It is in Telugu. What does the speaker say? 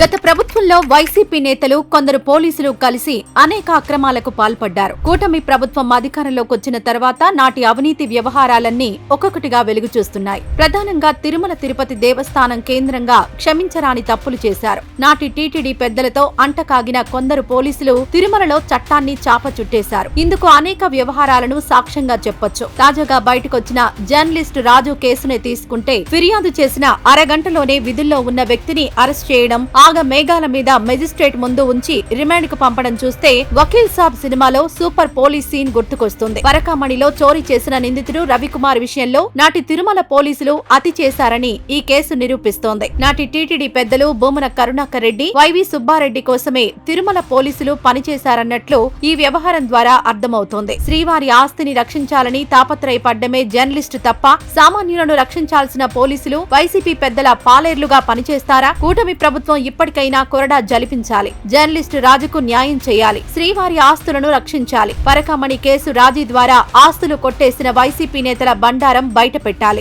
గత ప్రభుత్వంలో వైసీపీ నేతలు కొందరు పోలీసులు కలిసి అనేక అక్రమాలకు పాల్పడ్డారు. కూటమి ప్రభుత్వం అధికారంలోకి వచ్చిన తర్వాత నాటి అవినీతి వ్యవహారాలన్నీ ఒక్కొక్కటిగా వెలుగు చూస్తున్నాయి. ప్రధానంగా తిరుమల తిరుపతి దేవస్థానం కేంద్రంగా క్షమించరాని తప్పులు చేశారు. నాటి టీటీడీ పెద్దలతో అంటకాగిన కొందరు పోలీసులు తిరుమలలో చట్టాన్ని చాప చుట్టేశారు. ఇందుకు అనేక వ్యవహారాలను సాక్ష్యంగా చెప్పొచ్చు. తాజాగా బయటకొచ్చిన జర్నలిస్టు రాజు కేసునే తీసుకుంటే ఫిర్యాదు చేసిన అరగంటలోనే విధుల్లో ఉన్న వ్యక్తిని అరెస్ట్ చేయడం, ఆగ మేఘాల మీద మెజిస్ట్రేట్ ముందు ఉంచి రిమాండ్ కు పంపడం చూస్తే వకీల్ సాబ్ సినిమాలో సూపర్ పోలీస్ సీన్ గుర్తుకొస్తుంది. పరకామణిలో చోరీ చేసిన నిందితుడు రవికుమార్ విషయంలో నాటి తిరుమల పోలీసులు అతి చేశారని ఈ కేసు నిరూపిస్తోంది. నాటి టీటీడీ పెద్దలు భూమన కరుణాకర్ రెడ్డి, వైవి సుబ్బారెడ్డి కోసమే తిరుమల పోలీసులు పనిచేశారన్నట్లు ఈ వ్యవహారం ద్వారా అర్థమవుతోంది. శ్రీవారి ఆస్తిని రక్షించాలని తాపత్రయపడ్డమే జర్నలిస్టు తప్ప సామాన్యులను రక్షించాల్సిన పోలీసులు వైసీపీ పెద్దల పాలేర్లుగా పనిచేస్తారా? కూటమి ప్రభుత్వం ఇప్పటికైనా కొరడా జలిపించాలి. జర్నలిస్టు రాజుకు న్యాయం చేయాలి. శ్రీవారి ఆస్తులను రక్షించాలి. పరకామణి కేసు రాజీ ద్వారా ఆస్తులు కొట్టేసిన వైసీపీ నేతల బండారం బయటపెట్టాలి.